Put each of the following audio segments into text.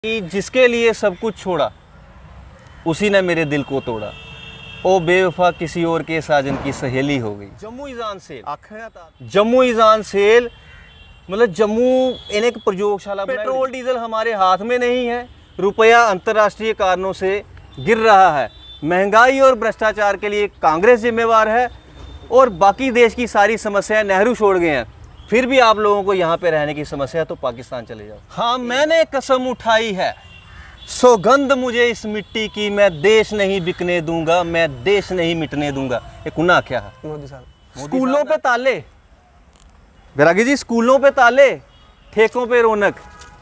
कि जिसके लिए सब कुछ छोड़ा उसी ने मेरे दिल को तोड़ा। ओ बेवफा किसी और के साजन की सहेली हो गई। जम्मू ईजान सेल जम्मू ईजान सेल मतलब जम्मू इन्हें एक प्रयोगशाला। पेट्रोल डीजल हमारे हाथ में नहीं है, रुपया अंतर्राष्ट्रीय कारणों से गिर रहा है। महंगाई और भ्रष्टाचार के लिए कांग्रेस जिम्मेवार है और बाकी देश की सारी समस्याएं नेहरू छोड़ गए हैं। फिर भी आप लोगों को यहाँ पे रहने की समस्या है तो पाकिस्तान चले जाओ। हाँ, मैंने कसम उठाई है, सौगंध मुझे इस मिट्टी की, मैं देश नहीं बिकने दूंगा, मैं देश नहीं मिटने दूंगा। ये कुन्ना क्या है? मोदी साहब। स्कूलों पे ताले, बैरागी जी, स्कूलों पे ताले, ठेकों पे रौनक,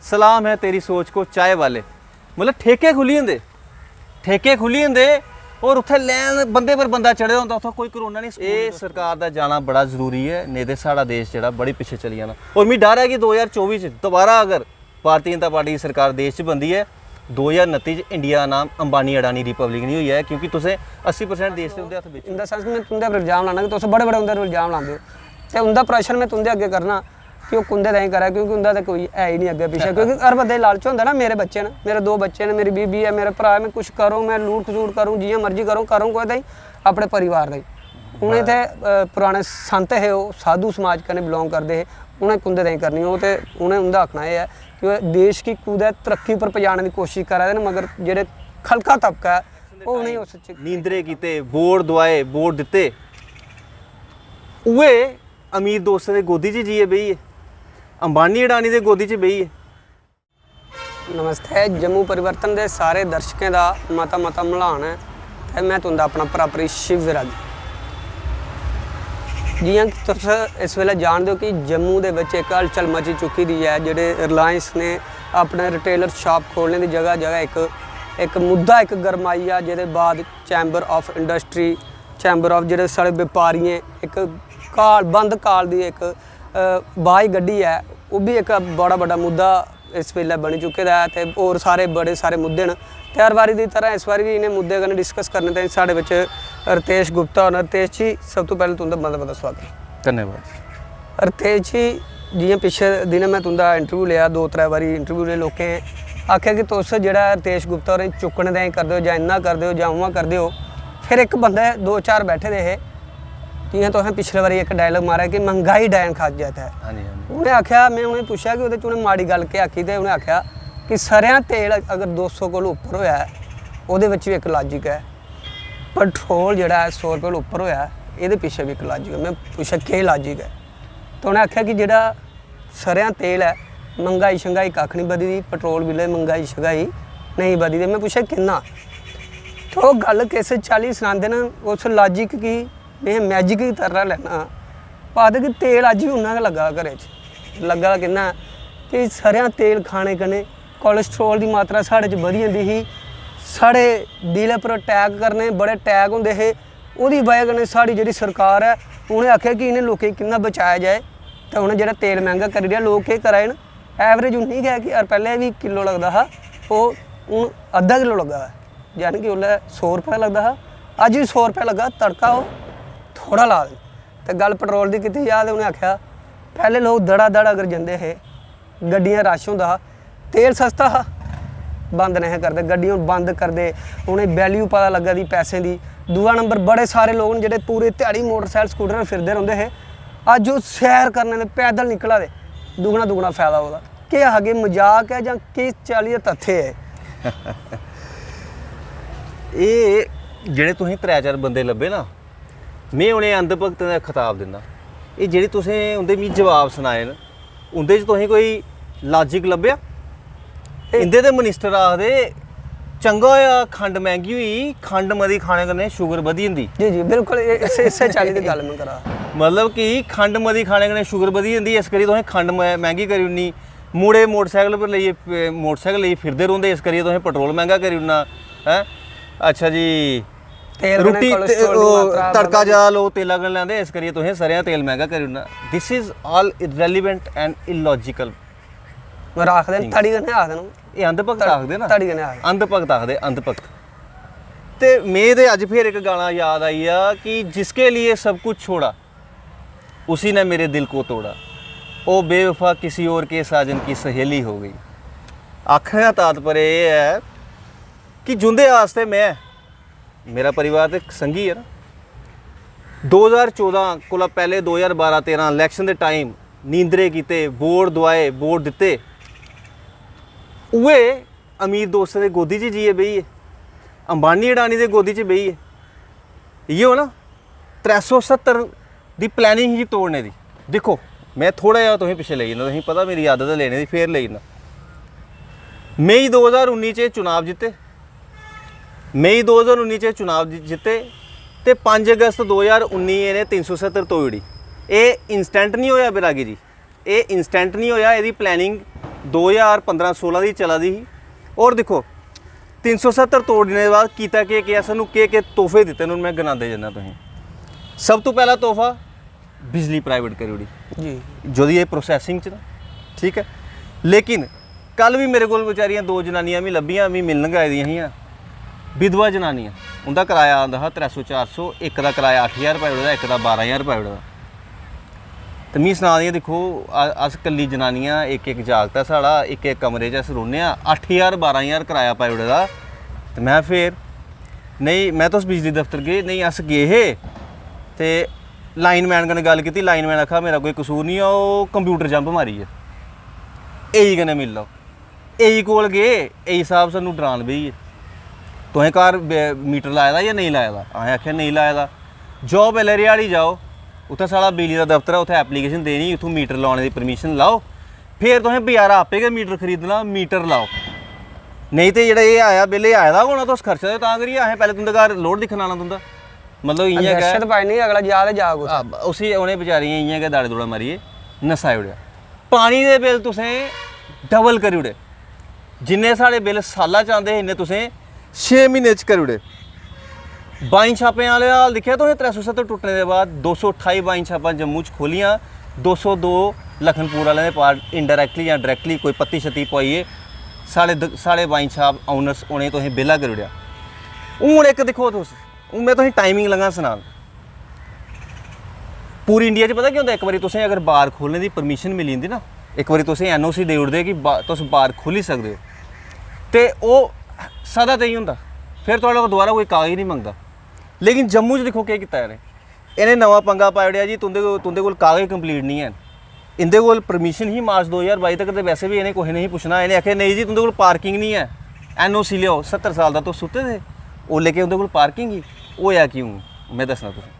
सलाम है तेरी सोच को चाय वाले। मतलब ठेके खुली होंदे, ठेके खुली होंदे और उत्थे लैन बंदे पर बंदा चढ़े होंदा, उत्थे कोई कोरोना नहीं। ये सरकार दा जाना बड़ा जरूरी है, नहीं तो साड़ा देश जेड़ा बड़ी पीछे चली जाना। और मैं डर है कि 2024 दोबारा अगर भारतीय जनता पार्टी की सरकार देश च बनती है, 2029 इंडिया नाम अंबानी अडानी रिपब्लिक नहीं हुई है, क्योंकि तुसें 80% देश के उंदे हत्थ विच। इंदा सेंस में तुंदे पर इल्जाम लाना कि तुस बड़े बड़े उंदे पर इल्जाम लांदे हो ते उंदा प्रश्न में तुंदे अगे करना कि वो कुंदे नहीं करा, क्योंकि उंदा तो कोई है ही नहीं अगे पीछे। क्योंकि हर बंदे लालच होंदा ना, मेरे बच्चे ने, मेरे 2 बच्चे ने, मेरी बीबी है, मेरे भरा, मैं कुछ करूँ, मैं लूट खसूट करूँ, जियां मर्जी करूँ कोई ताई अपने परिवार दा। उन्हें थे पुराने संत है, वो साधु समाज कने बिलोंग करते हैं, उन्हें कुंदे नहीं करनी। वो तो उन्हें उनका आखना यह है कि वह देश की कूदे तरक्की पर पजाने की कोशिश करा दे, मगर जेडे खलका तबका है वो नहीं हो सच्चे। नींदरे कीते, वोट दवाए, वोट दिते, उहे अमीर दोस्त दे गोदी च जीए बही है, अंबानी अडानी दे गोदी च बही है। नमस्ते, जम्मू परिवर्तन के सारे दर्शकों का मता मता मिलान है ते मैं तुंदा अपना भरापरी शिव विरागी। जियां कि तुस इस वेले जानते हो कि जम्मू दे विच एक हलचल मची चुकी दी है, जेडे रिलायंस ने अपने रिटेलर शॉप खोलने की जगह जगह एक मुद्दा एक गरमाई आ, जिहदे बाद chamber of industry, chamber of जेडे सारे व्यापारियों एक काल बंद काल दी एक बाई गड्डी है, वो भी एक बड़ा बड़ा मुद्दा इस वेले बनी चुके दा है। ते और सारे बड़े सारे मुद्दे न, ते हर बारी की तरह इस बारी भी इन्हें मुद्दे कन्नै डिस्कस करने ताईं साढ़े विच रितेश गुप्ता और रितेश जी, सब तो पहले तुंदा बड़ा बड़ा स्वागत। धन्यवाद। रितेश जी, जियां पिछले दिन मैं तुंदा इंटरव्यू लिया, 2-3 बारी इंटरव्यू ले, लोकें आख्या कि तुस जेहड़ा रितेश गुप्ता होरें चुक्कने ताईं करदे हो, जां इन्ना करदे हो, जां उ'आं करदे हो। फिर एक बंदा 2-4 बैठे दे हे, जियां तुसें पिछले बारी एक डायलॉग मारा कि महंगाई डैन खा जाता है। हाँ जी, हाँ जी। उन्हें आख्या, मैं उन्हें पूछा कि उहदे च उन्हें माड़ी गल के आखी, ते उन्हें आख्या कि सरेआं तेल अगर 200 कोल उप्पर होया है, उहदे विच भी एक लॉजिक है, पेट्रोल जिहड़ा है 100 रुपये उप्पर होया है, इहदे पिछे भी एक लॉजिक है। मैं पूछा केह् लॉजिक है, तो उन्हें आख्या कि जिहड़ा सरेआं तेल है, महंगाई शंगाई कक्ख नहीं बधी दी, पेट्रोल बिल महंगाई शंगाई नहीं बधी दी। मैं पूछा किन्ना, तो गल किस चाली सनांदे न, उस लॉजिक की मैं मैजिक की तरह लेना पादे कि तेल अज भी उन्ना गै लग्गा घरे च, लग्गा किन्ना कि सरेआं तेल खाने कन्नै कोलेस्ट्रोल की मात्रा साढ़े च बधी जंदी ही, साढ़े दिल पर अटैक करने बड़े अटैक होंदे हे। उहदी वजह कन्नै साढ़ी जिहड़ी सरकार है, उन्हें आख्या कि इन्हें लोकें किन्ना बचाया जाए, तो उन्हें जिहड़ा तेल महंगा करी दिया। लोग केह् करा दे न, एवरेज 19 है कि यार पहले भी किलो लगता हा, वो हूँ अद्धा किलो लग्गा है, यानी कि उसलै 100 रुपये लगता हा, अज भी 100 रुपये लग्गा, तड़का वो थोड़ा ला दे। तो गल पेट्रोल की कीती जा, उन्हें आख्या पहले लोग दड़ा दड़ अगर जाते हे, गड्डियां रश होंदा हा, तेल सस्ता हा, बंद नहीं करते, गड्डियां बंद करते, उन्हें वैल्यू पता लगा दी पैसे की। दूआ नंबर बड़े सारे लोग न जेह्ड़े पूरे ध्याड़ी मोटरसाइकिल स्कूटर फिरदे रहिंदे हे, अज वो सैर करने पैदल निकला दे, दुगना दुगना फायदा होगा। क्या आगे मजाक है जां किस चाली दा तथ्य है? ये जेह्ड़े तुसें 3-4 बंदे लब्भे ना, मैं उ'नें अंध भगतें दा खिताब दिंदा। ये जेह्ड़े तुसें उं'दे मिगी जवाब सनाए न, उं'दे च तुसें कोई लॉजिक लब्भेआ? इंदे ते मिनिस्टर आखदे चंगा होया खंड महंगी हुई, खंड मती खाने कन्नै शुगर बधी जंदी। जी जी बिल्कुल, इस्सै चाली दी गल मैं करा। मतलब कि खंड मती खाने कन्नै शुगर बधी जंदी, इस करियै तुसें खंड महंगी करी ओड़नी। मुड़े मोटरसाइकिल पर लेइयै मोटरसाइकिल लेइयै फिरदे रौंह्दे, इस करियै तुसें पेट्रोल महंगा करी ओड़ना है। अच्छा जी, रुट्टी तड़का ज़्यादा लोग तेला कन्नै लैंदे, इस करियै तुसें सरेआं तेल महंगा करी ओड़ना। This is all irrelevant and illogical. आखदे तड़ी कन्नै आखदे न, ये अंध भगत आखदे ना, तड़ी कन्नै आखदे, अंध भगत आखदे, अंध भगत। ते मैं ते अज फिर एक गाना याद आई आ कि जिसके लिए सब कुछ छोड़ा उसी ने मेरे दिल को तोड़ा। ओ बेवफा किसी और के साजन की सहेली हो गई। आखने का तात्पर्य ये है कि जुंदे आस्ते मैं मेरा परिवार तो संगी है ना। 2014 कोला पहले 2012-13 इलैक्शन के टाइम नींदरे किते, वोट दवाए, वोट दिते, उहे अमीर दोस्तें दे गोदी च जाइए बेहिए, अंबानी अडानी दे गोदी च बेहिए, इयो ना 370 दी प्लैनिंग ही तोड़ने दी। देखो मैं थोड़ा जिहा तुसें पिछे लेई जाना, तुसें पता मेरी आदत है लेने दी, फिर लेई जाना। मई 2019 च चुनाव जित्ते, मई 2019 च चुनाव जित्ते ते 5 अगस्त 2019 इन्हें 370 तोड़ी ओड़ी। ये इंस्टेंट नहीं होया बैरागी जी, ये इंस्टेंट नहीं होया, यदी प्लैनिंग 2015-16 दी चला दी ही। और देखो 370 तोड़ने के बाद कीता के सानू के तोहफे दिते उन्होंने मैं गिनाते जाना। तुसीं सब तो पहला तोहफा बिजली प्राइवेट करी ओड़ी जी, जो ये प्रोसैसिंग च ना, ठीक है। लेकिन कल भी मेरे को बेचारियां 2 जनानियां भी लभियां, भी मिलन गई दियां हियां, विधवा जनानियां, उनका किराया आंदा हा 300-400, एक का किराया 8000 रुपये उड़दा, एक का 12000 रुपये उड़दा। तो मी सना दियां देखो अस कल्ली जनानियां, एक जागत है साढ़ा, एक कमरे च अस रौह्ने आं, 8000-12000 किराया पाई उड़दा। तो मैं फिर नहीं, मैं तुस बिजली दफ्तर गए नहीं, अस गे हे ते लाइनमैन कन्नै गल कीती, लाइनमैन आखा मेरा कोई कसूर नहीं है, ओह् कंप्यूटर जंप मारी है, एई कन्नै मिल लो। एई कोल गे, एई साहब सानू डरान बेही तुसें घर मीटर लाए दा या नहीं लाए दा? असें आखेआ नहीं लाए दा। जाओ पैह्लें रिहाड़ी जाओ, उत्थै साढ़ा बिजली दा दफ्तर है, उत्थै एप्लीकेशन देनी, उत्थूं मीटर लाने दी परमिशन लाओ, फिर तुसें बजारा आपे गै मीटर खरीदना, मीटर लाओ। नहीं तो जेह्ड़ा एह् आया बिल आए दा होना, तुस खर्चा दे तां करियै असें पैह्लें तुंदे घर लोड दिक्खन आना तुंदा। मतलब इ'यां दहशत पाई नहीं, अगला जा ते जा कुछ। उसी उ'नें बेचारियां इ'यां गै दाड़े दूड़ा मारियै नसाई ओड़ेआ। पानी दे बिल तुसें डबल करी ओड़े, जिन्ने साढ़े बिल साला च आंदे हे इन्ने तुसें 6 म्हीने च करी ओड़े। बाइन छापें आह्ले हाल दिक्खेआ तुसें? 370 टुट्टने के बाद 228 बाइन छापां जम्मू च खोलियां, 202 लखनपुर आह्लें दे पार्ट इनडायरैक्टली जां डायरैक्टली कोई पत्ती शत्ती पाइयै साढ़े बाइन छाप ऑनर्स उ'नें तुसें बिला करी ओड़ेआ। हून इक दिक्खो तुस, हून मैं तुसें टाइमिंग लगा सनान। पूरी इंडिया च पता केह् होंदा, इक बारी तुसें अगर बार खोलने की परमिशन मिली जंदी ना, एक बारी तुसें NOC देई ओड़दे कि तुस बार खोली सकदे हो, ते ओह् सदा ते ही होंदा, फिर थोड़ा दोबारा कोई कागज नहीं मंगदा। लेकिन जम्मू च दिक्खो केह् कीता इन्हें नवां पंगा पाई ओड़ेआ जी, तुंदे कोल कागज कंप्लीट नहीं है, इंदे कोल परमिशन ही मार्च 2022 तक, ते वैसे भी इन्हें कुछ नहीं पुछना। इन्हें आखेआ नहीं जी तुंदे कोल पार्किंग नहीं है, NOC लियाओ। 70 साल दा तुस सुत्ते थे, ओह् लेके उंदे कोल पार्किंग ही होया क्यों? मैं दसना तुसें।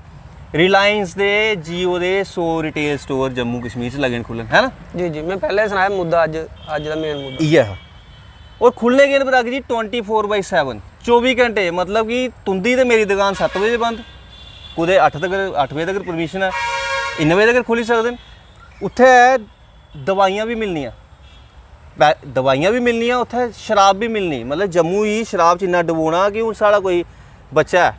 रिलायंस दे जियो दे 100 रिटेल स्टोर जम्मू कश्मीर च लगे खुलन, है ना? जी जी, मैं पहले सनाया मुद्दा, अज दा मेन मुद्दा इ'यै हा। और खुलने के बराग जी 24/7 24 घंटे, मतलब कि तुंदी ते मेरी दुकान 7 बजे बंद, कुदै 8 बजे तक परमिशन है, इन्ने बजे तक खुली सकदे न। उत्थै दवाइयां भी मिलनियां, उत्थै शराब भी मिलनी। मतलब जम्मू ही शराब च इन्ना डबोना कि हूँ साढ़ा कोई बच्चा है,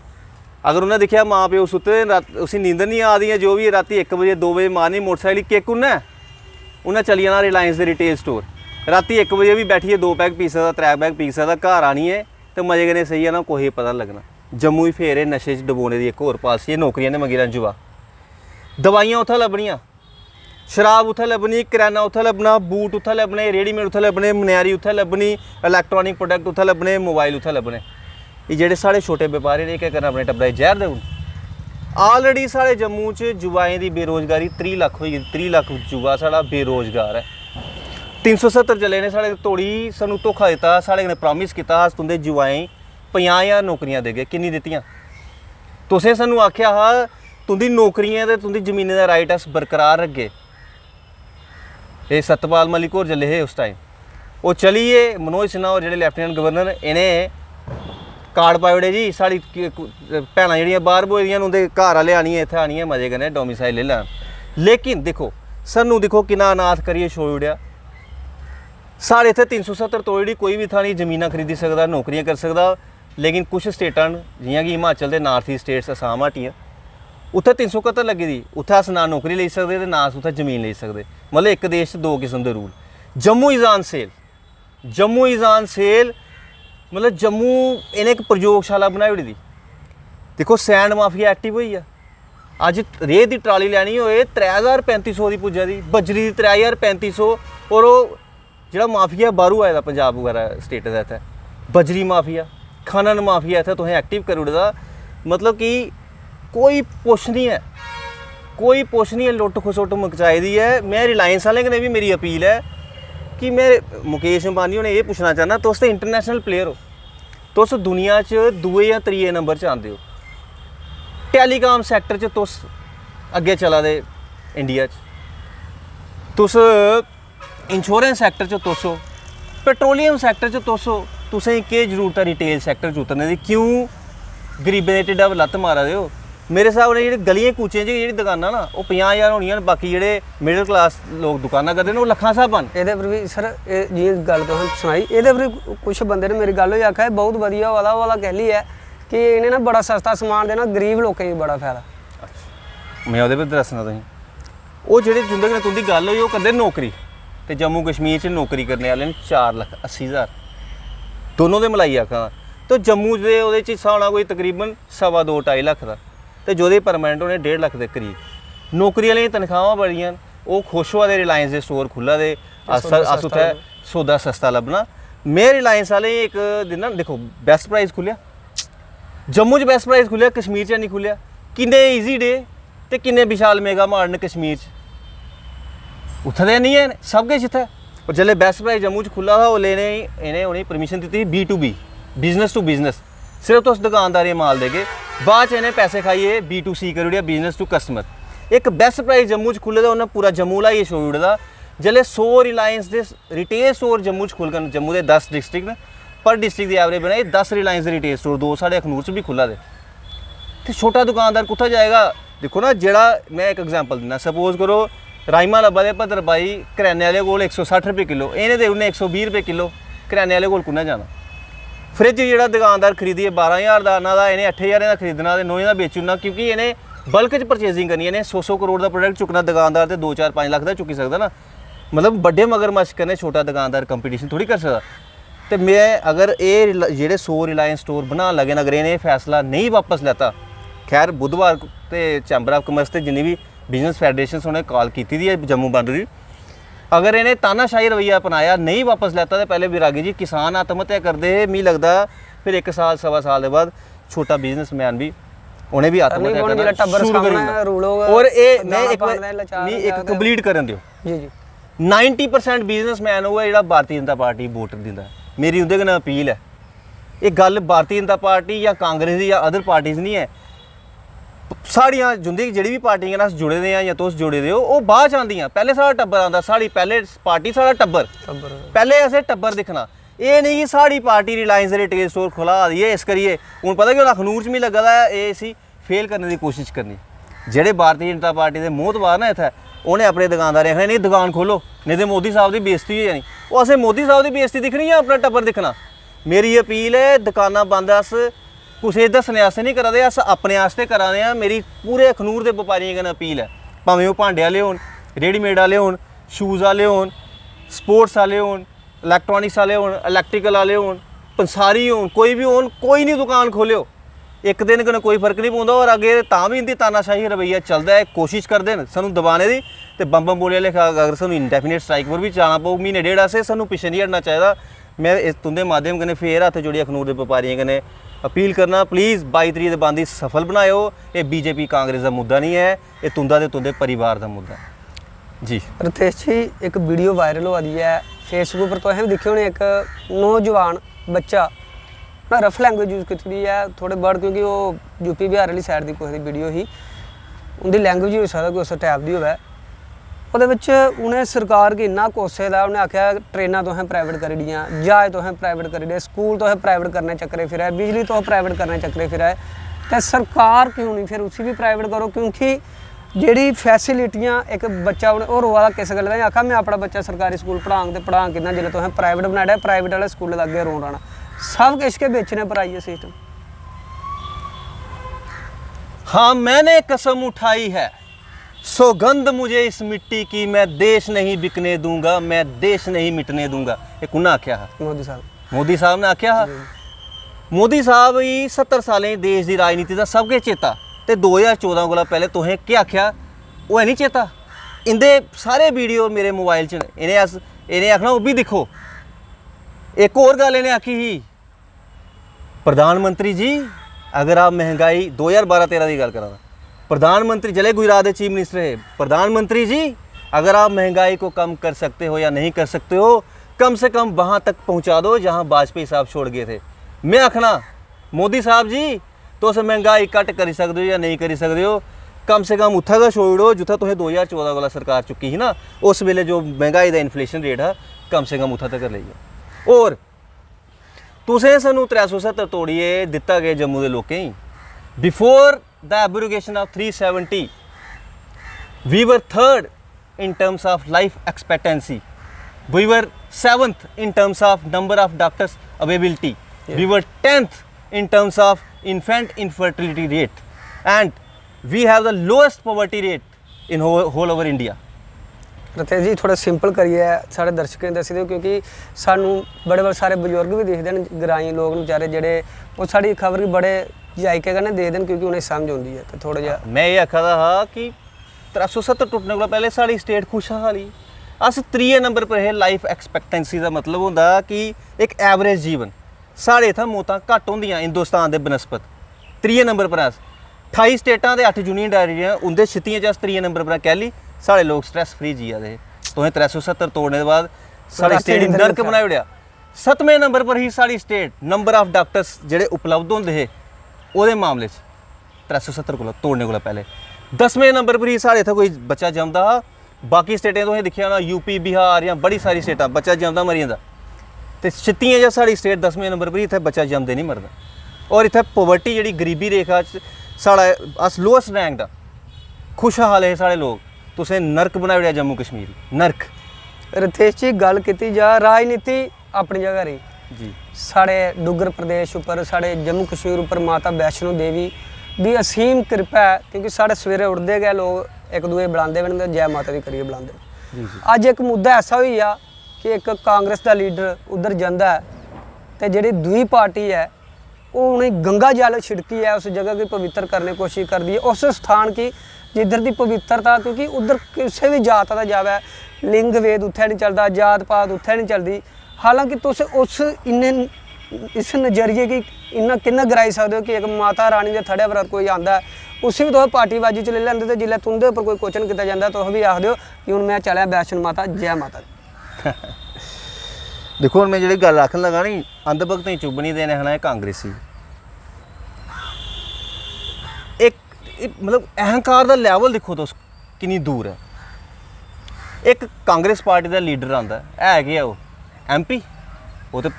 अगर उन्हें दिक्खेआ माँ प्यो सुत्ते दे, उसी नींदर नहीं आ दी, जो भी राती 1 बजे 2 बजे मारनी मोटरसाइकिल किक, उन्हें चली जाना रिलायंस दे रिटेल स्टोर, राती 1 बजे भी बैठिए 2 पैग पी सकदा, 3 पैग पी सकदा, घर आनिए तो मजे कन्नै सेई जाना, कोई पता लगना। जम्मू ही फेर नशे च डबोने की एक होर पालिसी, नौकरियां ने मंगी रंजुआ। दवाइयां उत्थै लब्भनियां, शराब उत्थै लब्भनी, करियाना उत्थै लब्भना, बूट उत्थै लब्भने, रेडीमेड उत्थै लब्भने, मनियारी उत्थै लब्भनी, इलैक्ट्रॉनिक प्रोडक्ट उत्थै लब्भने, मोबाइल उत्थै लब्भने। ये जेह्ड़े साढ़े छोटे व्यापारी ने केह् करना, अपने टब्बरै जहर देई ओड़न। ऑलरेडी साढ़े जम्मू च युवाएं की बेरोजगारी 30 लक्ख होई गेदी, 30 लक्ख युवा साढ़ा बेरोजगार है। 370 चले ने साढ़े तोड़ी, सानू धोखा दिता, साढ़े कन्नै प्रॉमिस कीता अस तुंदे युवाएं 50,000 नौकरियां देगे, किन्नी दित्तियां? तुसें सानू आखेआ हा तुंदी नौकरियां ते तुंदी जमीनें दा राइट अस बरकरार रखगे। ये सतपाल मलिक होर जल्ले हे उस टाइम, वो चलिए मनोज सिन्हा होर जेह्ड़े लैफ्टिनेंट गवर्नर, इन्हें कार्ड पाई ओड़े जी, साढ़ी भैनां जेह्ड़ियां बाहर बोई दियां उंदे घर आह्ले आनिए इत्थै आनिए मजे कन्नै डोमिसाइल ले लैन। लेकिन दिक्खो सानू दिक्खो किन्ना अनाथ करियै छोड़ी ओड़ेआ। साढ़े इत्थै 370 तोड़ी कोई भी थानी जमीनां खरीदी सकदा, नौकरियां कर सकदा। लेकिन कुछ स्टेटां जियां कि हिमाचल दे नॉर्थ ईस्ट स्टेट्स, असाम हटियां, उत्थै 371 लग्गी दी, उत्थै अस ना नौकरी लेई सकदे ते ना अस उत्थै जमीन लेई सकदे। मतलब एक देश च 2 किस्म दे rule. Jammu is on sale, Jammu is on sale. मतलब जम्मू इन्हें एक प्रयोगशाला बनाई ओड़ी दी। देखो सैंड माफिया एक्टिव होई आ, अज रेह की ट्राली लैनी होए 3,3500 की पुज्जा दी, बजरी की 3,3500, और ਜਿਹੜਾ ਮਾਫੀਆ ਬਾਹਰੋਂ ਆਇਆ ਦਾ ਪੰਜਾਬ ਵਗੈਰਾ स्टेट ਦਾ ਇੱਥੇ बजरी माफिया खनन माफिया इत्थै तुसें एक्टिव करी ओड़े दा मतलब कि कोई पुछ नहीं है, कोई पुछ नहीं है, लुट्ट खसुट्ट मचाई दी है। मैं रिलायंस वाले कन्नै भी मेरी अपील है कि मैं मुकेश अंबानी होने ये पुछना चाहना, तुस तो इंटरनेशनल प्लेयर हो, तुस दुनिया च दुए या त्रिए नंबर च आंदे हो, टैलीकॉम सैक्टर च तुस अग्गे चला दे इंडिया च, तुस इंश्योरेंस सैक्टर च तुस हो, पेट्रोलियम सैक्टर च तुस हो, तुसें केह् जरूरत है रिटेल सैक्टर च उतरने दी? क्यों गरीबें दे ढिड्डा लत्त मारा दे हो? मेरे हिसाब ने जेह्ड़े गलियें कूचें च जेह्ड़ी दुकानां ना ओह् 50,000 होनियां, बाकी जेह्ड़े मिडल क्लास लोग दुकानां करदे ने ओह् लक्खां स्हाब न। ਇਹਦੇ ਪਰ ਵੀ ਸਰ ਜੀ ਗੱਲ तुसें सुनाई, ਇਹਦੇ पर कुछ बंदे ने मेरी गल होई आखा बहुत वधिया वाला कहली है कि इन्हें ना बड़ा सस्ता समान देना, गरीब लोगों गी बड़ा फायदा। मैं ओह्दे पर दस्सना तुसें, ओह् जेह्ड़े जिंदे कन्नै तुंदी गल्ल होई ओह् करदे नौकरी, ते जम्मू कश्मीर च नौकरी करने वाले न 4,80,000 दोनों दे मिलाई आखां। तो जम्मू दे ओह्दे च हिस्सा होना कोई तकरीबन 2.5-2.5 लक्ख दा, ते जोह्दे परमानेंट होने 1.5 लक्ख दे करीब। नौकरी आह्लें दी तनखाहां बड़ियां न, ओह् खुश होआ दे रिलायंस दे स्टोर खुल्ला दे, अस उत्थै सौदा सस्ता लब्भना। में रिलायंस आह्लें गी इक दिन ना देखो बेस्ट प्राइस खुल्लेआ जम्मू च, बेस्ट प्राइस खुल्लेआ कश्मीर च नहीं खुल्लेआ। किन्ने ईजी डे ते किन्ने विशाल मेगा मार्ट न कश्मीर च, उत्थै ते नहीं है सब किश इत्थै। और जिसले बेस्ट प्राइस जम्मू च खुल्ला था उसले इन्हें उन्हें परमिशन दी B2B, बिजनेस टू बिजनेस, सिर्फ तुस दुकानदारी माल देगे, बाद च इन्हें पैसे खाइए B2C करी ओड़ेआ, बिजनेस टू कस्टमर। एक बेस्ट प्राइस जम्मू च खुल्ले दा उन्हें पूरा जम्मू लाइए छोड़ी ओड़दा। जिसले 100 रिलायंस दे रिटेल स्टोर जम्मू च खुलगन, जम्मू दे 10 डिस्ट्रिक्ट न, पर डिस्ट्रिक्ट दी एवरेज बनाई 10 रिलायंस दे रिटेल स्टोर, 2 साढ़े अखनूर च भी खुल्ला दे। ते छोटा दुकानदार कुत्थै जाएगा? देखो ना, जेह्ड़ा मैं एक एग्जाम्पल दिन्ना, सपोज करो राजमा लब्भा दे भद्र भाई करियाने आह्ले कोल 160 रुपये किलो, इन्हें देई ओड़ने 120 रुपये किलो, करियाने आह्ले कोल कु'न्नै जाना? फ्रिज जेह्ड़ा दुकानदार खरीदिए 12,000 दा आना दा, इन्हें 8,000 दा खरीदना ते 9,000 दा बेची ओड़ना, क्योंकि इन्हें बल्क च परचेजिंग करनी, इन्हें 100 करोड़ दा प्रोडक्ट चुकना, दुकानदार ते 2-4-5 लक्ख दा चुकी सकदा ना। मतलब बड्डे मगरमच्छ कन्नै छोटा दुकानदार कंपीटीशन थोड़ी कर सकदा। ते मैं अगर एह् जेह्ड़े 100 रिलायंस स्टोर बनान लगे न, अगर इन्हें फैसला नहीं वापस लैता, खैर बुधवार ते चैंबर ऑफ कॉमर्स ते जिन्नी भी बिजनेस फेडरेशन उन्हें कॉल की दी है जम्मू बंद दी, अगर इन्हें तानाशाही रवैया अपनाया, नहीं वापस लैता, तो पहले विरागी जी किसान आत्महत्या करते हैं, मिगी लगता फिर 1 साल सवा साल के बाद छोटा बिजनेसमैन भी उन्हें भी आत्महत्या करना शुरू कर देना। और ये मैं एक कंप्लीट करन दिओ जी जी 90% बिजनेसमैन होगा जेह्ड़ा भारतीय जनता पार्टी वोट दिंदा। मेरी उंदे कन्नै अपील है, ये गल भारतीय जनता पार्टी या कांग्रेस या अदर पार्टीज नहीं है, साड़ियां जिंदगी जेह्ड़ी भी पार्टियां कन्नै अस जुड़े दे जां तुस जुड़े दे हो, ओह् बाद च आंदियां। पैह्ले साढ़ा टब्बर आंदा, साढ़ी पैह्ले पार्टी साढ़ा टब्बर, पैह्ले असें टब्बर दिक्खना। एह् नहीं कि साढ़ी पार्टी रिलायंस दे रिटेल स्टोर खोला दी है, इस करियै हून पता कि अखनूर च मिगी लग्गा दा एह् इसी फेल करने दी कोशिश करनी। जेह्ड़े भारतीय जनता पार्टी दे मोहतबार ना इत्थै, उ'नें अपने दुकानदारें आखना नहीं दुकान खोलो, नहीं तो मोदी साहब की बेइज्जती हो जानी। ओह् असें मोदी साहब की बेइज्जती दिक्खनी जां अपना टब्बर दिक्खना? मेरी अपील है, दुकानां बंद अस कुसै दस्सने आस्तै नहीं करा दे, अस अपने आस्तै करा दे आं। मेरी पूरे अखनूर दे बपारियें कन्नै अपील है, भावें ओह् भांडे आह्ले होन, रेडीमेड आह्ले होन, शूज़ आह्ले होन, स्पोर्ट्स आह्ले होन, इलैक्ट्रॉनिक्स आह्ले होन, इलैक्ट्रिकल आह्ले होन, पंसारी होन, कोई भी होन, कोई नहीं दुकान खोलो। एक दिन कन्नै कोई फर्क नहीं पौंदा। और अगे तां भी इंदी तानाशाही रवैया चलदा है, कोशिश करदे न सानूं दबाने दी, ते बम बोले लेखा अगर सानूं इंडेफिनिट स्ट्राइक पर भी जाना पौग म्हीने डेढ़ आस्तै, सानूं पिच्छे नहीं हटना चाहिदा। मैं इस तुंदे माध्यम कन्नै फिर हत्थ जोड़ी अखनूर दे बपारियें कन्नै अपील करना, प्लीज़ 22 तरीक दे बंद सफल बनाओ। ये बीजेपी कांग्रेस का मुद्दा नहीं है, ये तुंदा ते तुंदे परिवार का मुद्दा जी। रतेश जी, एक वीडियो वायरल हो रही है फेसबुक पर, तो असें दिक्खे होने, एक नौजवान बच्चा ना रफ लैंग्वेज यूज़ की है, थोड़े वर्ड, क्योंकि वो यूपी बिहार वाली साइड की कोई वीडियो ही, उनकी लैंग्वेज हो सकता कोई उस टाइप की होवे। उन्हें सरकार गी इन्ना कोसे दा, उन्हें आख्या ट्रेनां तुसें प्राइवेट करी दियां, जहाज तुसें प्राइवेट करी दिया, स्कूल तुसें प्राइवेट करने चक्करे फिरा, बिजली तुसें प्राइवेट करने चक्करे फिरा, तो सरकार क्यों नहीं फिर उसी भी प्राइवेट करो? क्योंकि जेह्ड़ी फैसिलिटियां एक बच्चा होर रोआ दा किस गल्ला दा, आखा मैं अपना बच्चा सरकारी स्कूल पढ़ांग ते पढ़ांग कि'यां जिसलै तुसें प्राइवेट बनाया, प्राइवेट वाले स्कूल दे अग्गे रोन राना, सब किश के बेचने पर आई है सिस्टम। हाँ, मैंने कसम उठाई है, सौगंध मुझे इस मिट्टी की, मैं देश नहीं बिकने दूंगा, मैं देश नहीं मिटने दूंगा। ये कुन्नै आख्या हा? मोदी साहब ने आख्या हा। मोदी साहब ही 70 सालें देश की राजनीति का सब किश चेता, ते 2014 कोला पहले तुसें केह् आख्या ओह् है नहीं चेता? इंदे सारे वीडियो मेरे मोबाइल च, इन्हें अस इन्हें आखना वो भी दिखो। एक और गल इन्हें आखी ही, प्रधानमंत्री जी अगर आप महंगाई 2012-13 की गल करा, प्रधानमंत्री जले गुजरात के चीफ मिनिस्टर है, प्रधानमंत्री जी अगर आप महंगाई को कम कर सकते हो या नहीं कर सकते हो, कम से कम वहाँ तक पहुँचा दो जहाँ वाजपेयी साहब छोड़ गए थे। मैं आखना मोदी साहब जी तुस महंगाई घट करी सकते हो या नहीं करी सकते हो, कम से कम उत्था गै छोड़ो जित्थै तुसें 2014 कोला सरकार चुकी ही ना, उस वेले जो महंगाई का इन्फ्लेशन रेट है कम से कम उत्था तक लेइए। और तुसें सानू 370 तोड़िए दिता गया जम्मू के लोकें ही। Before the abrogation of 370 we were third in terms of life expectancy, we were 7th in terms of number of doctors availability, we were 10th in terms of infant infertility rate, and we have the lowest poverty rate in whole over India। Ratesh ji थोड़ा simple करिए साढ़े दर्शकों दस दिओ, क्योंकि सानू बड़े बड़े सारे बजुर्ग भी देखते हैं, ग्राईं लोग बेचारे जेडे वो साड़ी खबर भी बड़े जायके कन्नै देखते हैं क्योंकि उन्हें समझ आती है। तो थोड़ा जिहा मैं ये आखा था कि 370 टुटने को पहले साड़ी स्टेट खुशहाली, अस 3 नंबर पर है लाइफ एक्सपैक्टेंसी का मतलब होंदा कि एक एवरेज जीवन साढ़े इत्थै मौतां घट्ट होंदियां हिंदुस्तान के बनस्पत। 3 नंबर पर अस 28 स्टेटां ते 8 यूनियन टेरीटरियां उंदे छित्तियां च अस 3 नंबर पर कैली साढ़े लोग स्ट्रैस फ्री जिया दे। तुसें 370 तोड़ने के बाद साढ़ी स्टेट नरक बनाई ओड़ेआ। 7वें नंबर पर ही साढ़ी स्टेट नंबर ऑफ डॉक्टर्स जेह्ड़े उपलब्ध होंदे हे ओह्दे मामले च 370 कोला तोड़ने कोला पहले। 10वें नंबर पर ही साढ़े इत्थै कोई बच्चा जमदा हा, बाकी स्टेटें तुसें दिक्खेआ होना यूपी बिहार जां बड़ी सारी स्टेटां बच्चा जमदा मरी जंदा, ते छित्तियां च साढ़ी स्टेट 10वें नंबर पर ही इत्थै बच्चा जमदे नहीं मरदा। और इत्थै पोवर्टी जेह्ड़ी गरीबी रेखा च साढ़ा अस लोएस्ट रैंक दा, खुशहाल है साढ़े लोग, तुसें नरक बनाई ओड़ेआ जम्मू कश्मीर नरक। रतेश जी गल कीती जा राजनीति अपनी जगह रही जी, साढ़े डुग्गर प्रदेश उपर साढ़े जम्मू कश्मीर उपर माता वैष्णो देवी दी असीम कृपा है, क्योंकि साढ़े सवेरे उठते गए लोग एक दूए बुलाते बने जय माता दी करिए बुलाते। अज एक मुद्दा ऐसा हुई आ कि एक कांग्रेस का लीडर उधर जाता है तो जी दूई पार्टी है वो उन्हें गंगा जल छिड़की है, उस जगह की पवित्र करने की कोशिश कर दी है, उस स्थान की जिधर की पवित्रता, क्योंकि उधर किसी भी जात का जावे लिंग वेद उत्थे नहीं चलता, जात पात उत्थे नहीं चलती। हालांकि तुस उस इन्ने इस नज़रिए की इन्ना किन्ना गिराई सकते हो कि एक माता रानी के थड़े पर कोई आता है उसी भी तुम पार्टीबाजी च ले लैंदे, तो जिसलै तुंदे उपर कोई क्वेश्चन किया जाता तुस भी आखदे हो कि हुण मैं चलिया वैष्णो माता जय माता दी। देखो हुण मैं जिहड़ी गल आखन लगा नी अंध भगतें चुभ नहीं देने हना कांग्रेसी एक मतलब अहंकार का लैवल देखो तुस कितनी दूर है। एक कांग्रेस पार्टी का लीडर आता है कि वो MP, वो तो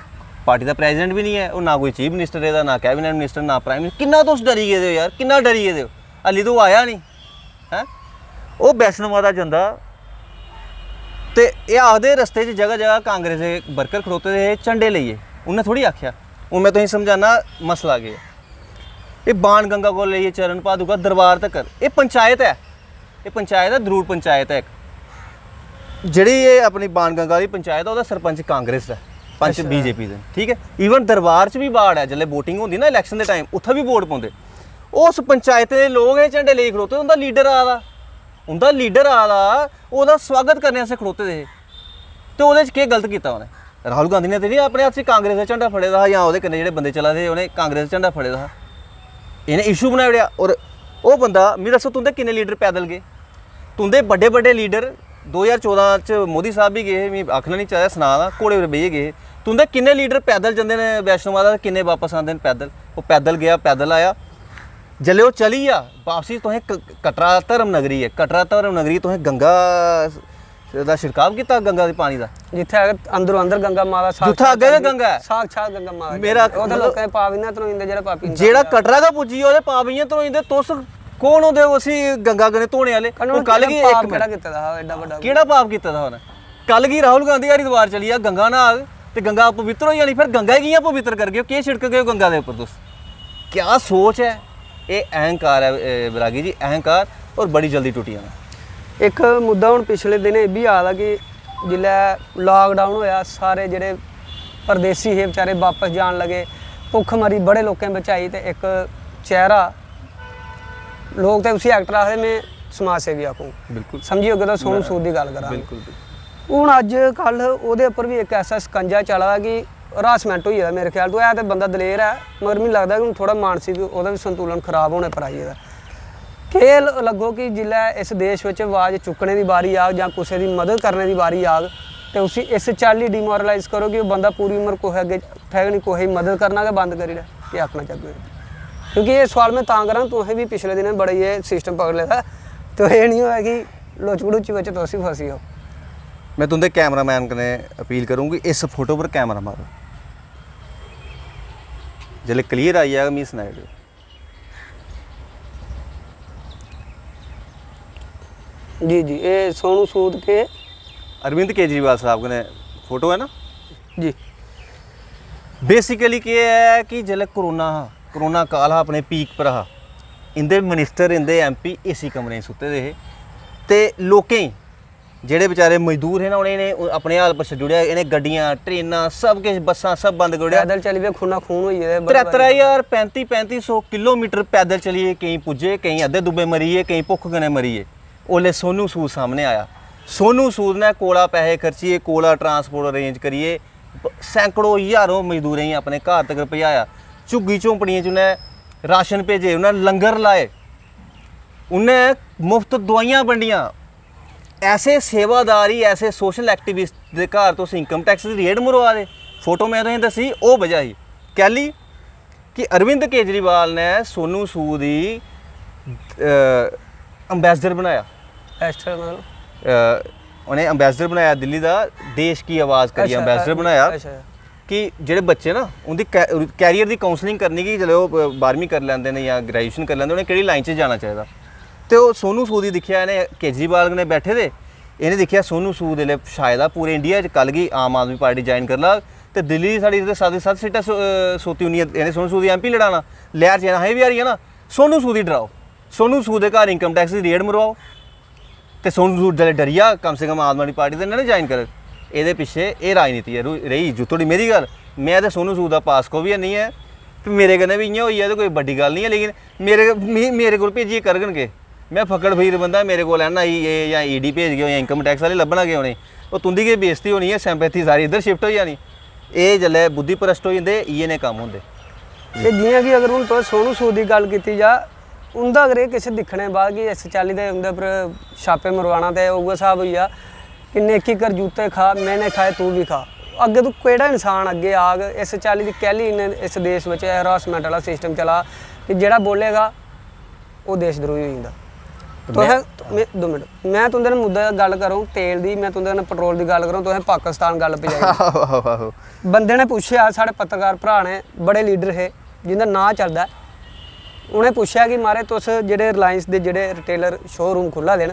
पार्टी का प्रेजिडेंट भी नहीं है, वो ना कोई चीफ मिनिस्टर है, ना कैबिनेट मिनिस्टर, ना प्राइम मिनिस्टर। किन्ना तुस डरी गए हो यार, किन्ना डरी गए हो, हल्ली तो आया नहीं है। वो वैष्णो माता जंदा ते ये आखदे रस्ते च जगह जगह कांग्रेस के वर्कर खड़ोते थे झंडे लेइए, उन्हें थोड़ी आख्या। हूँ मैं तुसें समझाना मसला केह् है। ये बाण गंगा को लेइए चरण पादुका दरबार तक ये पंचायत है, ये पंचायत है, दरूर पंचायत है एक जिहड़ी ये अपनी बाण गंगा की पंचायत है, सरपंच कांग्रेस है, पंच BJP दे, ठीक है। ईवन दरबार च भी बाड़ है, जिसले वोटिंग होंदी ना इलैक्शन के टाइम उत्थे भी वोट पाउंदे, उस पंचायत के लोग ये झंडे लेके खड़ोते, उनका लीडर आ दा ओहदा स्वागत करने आस्तै खड़ोते थे। तो ओहदे च केह् गलत कीता उन्हें? राहुल गांधी ने तो नहीं अपने हत्थ च कांग्रेस का झंडा फड़े दा जां ओहदे कन्नै जेह्ड़े बंदे चला दे उन्हें कांग्रेस का झंडा फड़े दा, इन्हें इशू बनाई ओड़ेआ। और वो बंदा मिगी दस्सो तुंदे किन्ने लीडर पैदल गए? तुंदे बड़े बड़े लीडर 2014 च मोदी साहब भी गए, मैं आखना नहीं चाहिए सना दा, घोड़े पर बेहियै गए। तुंदे किन्ने लीडर पैदल जंदे ने वैष्णो माता, किन्ने वापस आते हैं पैदल? वो पैदल गया, पैदल आया, जिसले वो चली आ वापसी तुसें कटरा धर्म नगरी है, कटरा धर्म नगरी तुसें गंगा दा छिड़काव किया, गंगा के पानी का, जिथे अंदरों अंदर गंगा माता जिथे अगे गंगा है साक्षात गंगा माता मेरा ओहदे लोकां दे पाप इन्ना धरोइंदे जेहड़ा पापी जेहड़ा कटरा का पुज्जी ओहदे पाप इयां धरोइंदे। तुस कौन होंदे उसी गंगा कन्नै धोने वाले? कल गी पाप केड़ा कीता दा एडा बड़ा केड़ा पाप कीता दा उन्हें? कल गी राहुल गांधी हरिद्वार चली आ गंगा नहा ते गंगा पवित्र हो जानी, फिर गंगा कियां पवित्र कर गए? केह् छिड़क गए गंगा दे उपर? तुस क्या सोच है? ये अहंकार है विरागी जी, अहंकार, और बड़ी जल्दी टुटी जाना। एक मुद्दा हुण पिछले दिन ये भी आ दा कि जिसलै लॉकडाउन होया सारे जेह्ड़े परदेसी हे बेचारे वापस जान लगे, भुखमरी बड़े लोकें बचाई, ते एक चेहरा लोग तो उसी एक्टर आखदे, मैं समाज सेवी आखूँ, बिल्कुल समझी होगे तो सोनू सूद की गल करा। बिल्कुल ਹੁਣ ਅੱਜ ਕੱਲ ਉਹਦੇ ਉੱਪਰ ਵੀ ਇੱਕ ਐਸਾ ਸਕੰਜਾ ਚੱਲਦਾ ਕਿ ਹਰਾਸਮੈਂਟ ਹੋਈ ਹੈ ਮੇਰੇ ਖਿਆਲ ਤੋਂ। ਇਹ ਤਾਂ ਬੰਦਾ ਦਲੇਰ ਹੈ, ਮਗਰ ਮੈਨੂੰ ਲੱਗਦਾ ਕਿ ਹੁਣ ਥੋੜਾ ਮਾਨਸਿਕ ਉਹਦਾ ਵੀ ਸੰਤੁਲਨ ਖਰਾਬ ਹੋਣੇ ਪਰ ਆਈ ਇਹਦਾ। खेल लगो कि जिल्लै इस देश में आवाज़ चुकने की बारी आग या किसी की मदद करने की बारी आग तो उसी इस चाली डिमोरलाइज करो कि बंदा पूरी उम्र कोहे अगे ठहर नहीं कोहे मदद करना के बंद करी ये आखना चाहिए। क्योंकि ये सवाल मैं तां करा तुसें भी पिछले दिन बड़े ये सिस्टम पकड़ लिया तो ये नहीं होया कि लुच गड़ुची बच्चे तुस ही फसी हो। मैं तुंदे कैमरामैन कने अपील करूँगी इस फोटो पर कैमरा मारो, जिसले क्लीयर आई जाएगा मी सनाई दो। जी जी, ये सोनू सूद के अरविंद केजरीवाल साहब ने फोटो है ना जी। बेसिकली क्या है कि जिसले कोरोना काल हा अपने पीक पर हा, इंदे मिनिस्टर इंदे MP इसी कमरे च सुते दे हे ते लोकें जेह्ड़े बेचारे मजदूर है ना उन्हें अपने हाल पर छड्डुड़ेआ। इन्हें गड्डियां ट्रेनां सब किश बसां सब बंद करी ओड़ेआ। पैदल चली पे खूना खून होई गेदे। 33,000 किलोमीटर पैदल चलिए, केईं पुज्जे, केईं अद्धे दुब्बे मरिए, केईं भुक्ख कन्नै मरिए। ओल्ले सोनू सूद सामने आया। सोनू सूद ने कोला पैसे खर्चिए, कोला ट्रांसपोर्ट अरेंज करिए सैकड़ों हज़ारों मजदूरें गी अपने घर तक पजाया। झुग्गी झोंपड़ियें च उन्हें राशन भेजे, उन्हें लंगर लाए, उन्हें मुफ्त दवाइयां बंडियां। ऐसे सेवादारी ऐसे सोशल एक्टिविस्ट के घर तुस इनकम टैक्स की रेड मरवा दे। फोटो मैं तुसें दसी वो वजह ही कैली कि अरविंद केजरीवाल ने सोनू सूद ही अंबैसडर बनाया। उन्हें अंबैसडर बनाया दिल्ली का, देश की आवाज़ करिए अंबैसडर बनाया कि जेह्ड़े बच्चे ना उनकी कैरियर की काउंसलिंग करनी कि चलो 12वीं कर लैंदे ने या ग्रेजुएशन कर लैंदे, उन्हें केह्ड़ी लाइन च जाना चाहिए। तो सोनू सूद ही दिखा इन्हें केजरीवाल ने बैठे थे, इन्हें दिखा सोनू सूद इसले शायद पूरे इंडिया कल गी आम आदमी पार्टी ज्वाइन कर ला तो दिल्ली साढ़ी 7 सीटां सोती हुई इन्हें सोनू सूद MP लड़ाना। लैर च असें भी हारी है ना, सोनू सूद ही डराओ, सोनू सूद के घर इनकम टैक्स की रेड मरवाओ तो सोनू सूद जल्द डरिया कम से कम आम आदमी पार्टी से ना ज्वाइन करे। ये पिछे ये राजनीति है रही जो थोड़ी मेरी गल। मैं तो सोनू सूद का पास को भी नहीं है तो मेरे कन्नै भी इ'यां होई है तो कोई बड़ी गल नहीं है, लेकिन मेरे को भेजिए करगन के मैं फकड़ फकीर बंदा, मेरे को NIA या ED भेज गए या इनकम टैक्स वाले लब्भना गए उन्हें वो तुंदी गै बेइज्जती होनी है, सैंपैथी सारी इधर शिफ्ट हो जानी। ये जिसलै बुद्धि भ्रष्ट हो जाते इ'यै ने कम्म होंदे। ते जि'यां कि अगर हुण तुस सोनू सूद की गल कीती जा उंदा अगर किसी दिक्खने बाद कि इस चाली दे उंदे पर छापे मरवाना तो उ'ऐ स्हाब होई जा कि नेकी कर जूते खा मैंने खाए तू भी खा। अग्गे तू केड़ा इंसान अग्गे आग इस चाली की कैली इन्हें इस देश में हरासमेंट वाला सिस्टम चला कि जेड़ा बोलेगा वो देशद्रोही हो जाता। तो 2 मिनट मैं तुंदे नाल मुद्दा गल करूँ तेल दी, मैं तुंदे नाल पेट्रोल की गल करूँ, तुसें पाकिस्तान गल पजाई। बंदे ने पूछा साढ़े पत्रकार भरा ने बड़े लीडर है जिंदा नां चलदा, उन्हें पूछा कि मारे तुस जेडे रिलायंस के जेडे रिटेलर शोरूम खुला देन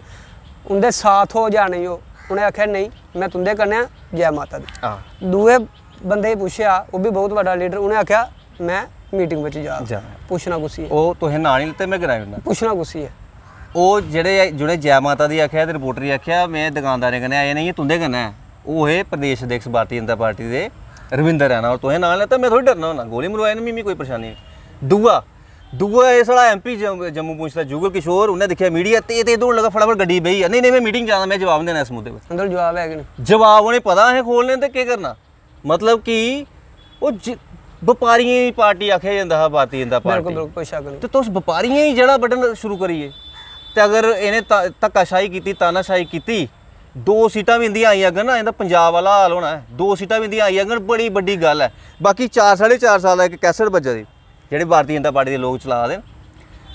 उनके साथ हो या नहीं हो। उन्हें आख्या नहीं मैं तुंदे कन्नै जय माता दी। दूए बंदे पूछा वो भी बहुत बड़ा लीडर, उन्हें आख्या मैं मीटिंग में जा पूछना कुछ है वो तुसें नां नहीं लेते मैं गिनाई पूछना कुछ है। वो जेह्ड़े जि'नें जय माता दी आख्या ते रिपोर्टर गी आख्या मैं दुकानदारें कन्नै आया नहीं तुंदे कन्नै ओह् है प्रदेश अध्यक्ष भारतीय जनता पार्टी दे रविंदर रैना। और तुसें नां लैता मैं थोड़ी डरना होना, गोली मरवाए ना मिगी कोई परेशानी नहीं। दूआ ये साढ़ा MP जम्मू पुंछ का जुगल किशोर, उन्हें दिखा मीडिया ते दौड़ लगा फटाफट गड्डी बेही नहीं मैं मीटिंग जाना मैं जवाब देना इस मुद्दे पर। अंदर जवाब है कि नहीं जवाब उन्हें पता है खोलने तो केह् करना, मतलब कि वो बपारियें दी पार्टी आखेआ जंदा हा भारतीय जनता पार्टी, कोई शक नहीं। तो तुस बपारियें ही जड़ा बड्ढन शुरू करिए। तो अगर इन्हें धक्काशाही की तानाशाही की 2 सीटां भी इंदियां आई अगर ना इंदा पंजाब वाला हाल होना है। 2 सीटां भी इंदियां आई अगर बड़ी बड्डी गल है। बाकी 4-4.5 साल एक कैसेट बजा दी जेह्ड़े भारतीय जनता पार्टी के लोग चला दें।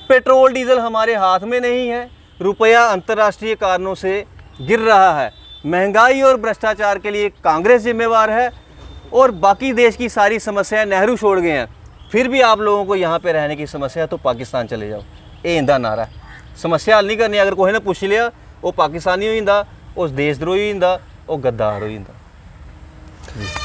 पेट्रोल डीजल हमारे हाथ में नहीं है, रुपया अंतर्राष्ट्रीय कारणों से गिर रहा है, महंगाई और भ्रष्टाचार के लिए कांग्रेस जिम्मेवार है और बाकी देश की सारी समस्याएं नेहरू छोड़ गए हैं, फिर भी आप लोगों को यहाँ पे रहने की समस्या है तो पाकिस्तान चले जाओ। ये इंदा नारा है। समस्या हल नहीं करनी, अगर कोई ने पूछ लिया वो पाकिस्तानी हो जाता, उस देशद्रोही हो जाता, वो गद्दार हो जाता।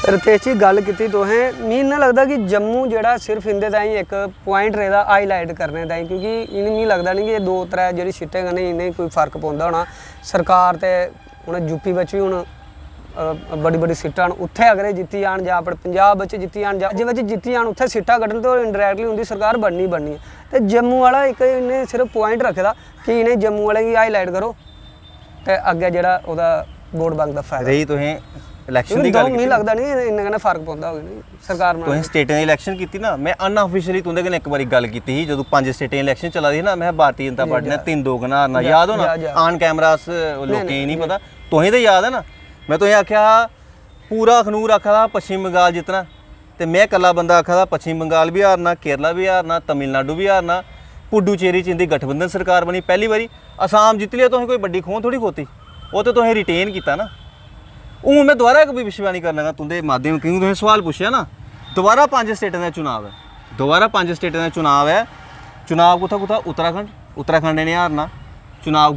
रितेश जी गल की तुसें मी इन्ना लगता कि जम्मू जेड़ा सिर्फ इंदे ताईं एक पॉइंट रेहदा हाईलाइट करने ताईं, क्योंकि इन्हें मी लगता नहीं कि ये 2-3 जेह्ड़ी सीटें कन्नै इन्हें कोई फर्क पौंदा होना। सरकार ते हुण यूपी बिच भी हुण बड़ी बड़ी सीटां उत्थे अगर ये जित्ती जान जां अपने पंजाब बिच जित्ती जान जां जे जित्ती जान उत्थे सीटां कड्ढन तो इंडायरैक्टली उंदी सरकार बननी है। तो जम्मू वाला एक इन्हें सिर्फ पॉइंट रखे दा कि इन्हें जम्मू वाले की हाईलाइट करो तो अग्गे जेह्ड़ा ओह्दा ਵੋਟ ਬੈਂਕ ਦਾ ਫਾਇਦਾ ਰਹੀ ਤੁਸੀਂ ਇਲੈਕਸ਼ਨ ਦੀ ਗੱਲ ਗੱਲ ਮੈਨੂੰ ਲੱਗਦਾ ਨਹੀਂ ਇੰਨਾ ਕਨਾ ਫਰਕ ਪੈਂਦਾ ਹੋਵੇ ਨਹੀਂ ਸਰਕਾਰ ਨਾਲ ਤੁਸੀਂ ਸਟੇਟਾਂ ਦੀ ਇਲੈਕਸ਼ਨ ਕੀਤੀ ਨਾ ਮੈਂ ਅਨਆਫੀਸ਼ੀਅਲੀ ਤੁੰਦੇ ਕਨੇ ਇੱਕ ਵਾਰੀ ਗੱਲ ਕੀਤੀ ਸੀ ਜਦੋਂ 5 ਸਟੇਟਾਂ ਦੀ ਇਲੈਕਸ਼ਨ ਚੱਲਾ ਸੀ ਨਾ ਮੈਂ ਭਾਰਤੀ ਜਨਤਾ ਪਾਰਟੀ ਨੇ 3-2 ਗਨਾ ਨਾ ਯਾਦ ਹੋਣਾ ਆਨ ਕੈਮਰਾਸ ਲੋਕੀ ਨਹੀਂ ਪਤਾ ਤੁਸੀਂ ਤਾਂ ਯਾਦ ਹੈ ਨਾ ਮੈਂ ਤੁਸੀਂ ਆਖਿਆ ਪੂਰਾ ਅਖਨੂਰ ਆਖਦਾ ਪੱਛਮੀ ਬੰਗਾਲ ਜਿੱਤਣਾ ਤੇ ਮੈਂ ਇਕੱਲਾ ਬੰਦਾ ਆਖਦਾ ਪੱਛਮੀ ਬੰਗਾਲ ਵੀ ਹਾਰਨਾ ਕੇਰਲਾ ਵੀ ਹਾਰਨਾ ਤਮਿਲਨਾਡੂ ਵੀ ਹਾਰਨਾ ਪੁਡੂਚੇਰੀ ਚ ਇੰਦੀ ਗਠਬੰਧਨ ਸਰਕਾਰ ਬਣੀ ਪਹਿਲੀ ਵਾਰੀ ਅਸਾਮ ਜਿੱਤ ਲਿਆ ਤੁਸੀਂ ਕੋਈ ਵੱਡੀ ਖੋਹ ਥੋੜੀ ਖੋਤੀ ਉਹ ਤੇ ਤੁਸੀਂ ਰਿਟੇਨ ਕੀਤਾ ਨਾ ਉਹ ਮੈਂ ਦੁਬਾਰਾ ਇੱਕ ਵੀ ਵਿਸ਼ਵਾਨੀ ਕਰ ਲਾਂਗਾ ਤੁੰਦੇ ਮਾਧਿਅਮ ਕਿਉਂ ਤੁਸੀਂ ਸਵਾਲ ਪੁੱਛਿਆ ਨਾ ਦੁਬਾਰਾ 5 ਸਟੇਟਾਂ ਦਾ ਚੁਣਾਵ ਹੈ ਦੁਬਾਰਾ 5 ਸਟੇਟਾਂ ਦਾ ਚੁਣਾਵ ਹੈ ਚੁਣਾਵ ਕੁੱਥਾ ਉੱਤਰਾਖੰਡ ਨੇ ਹਾਰਨਾ ਚੁਣਾਵ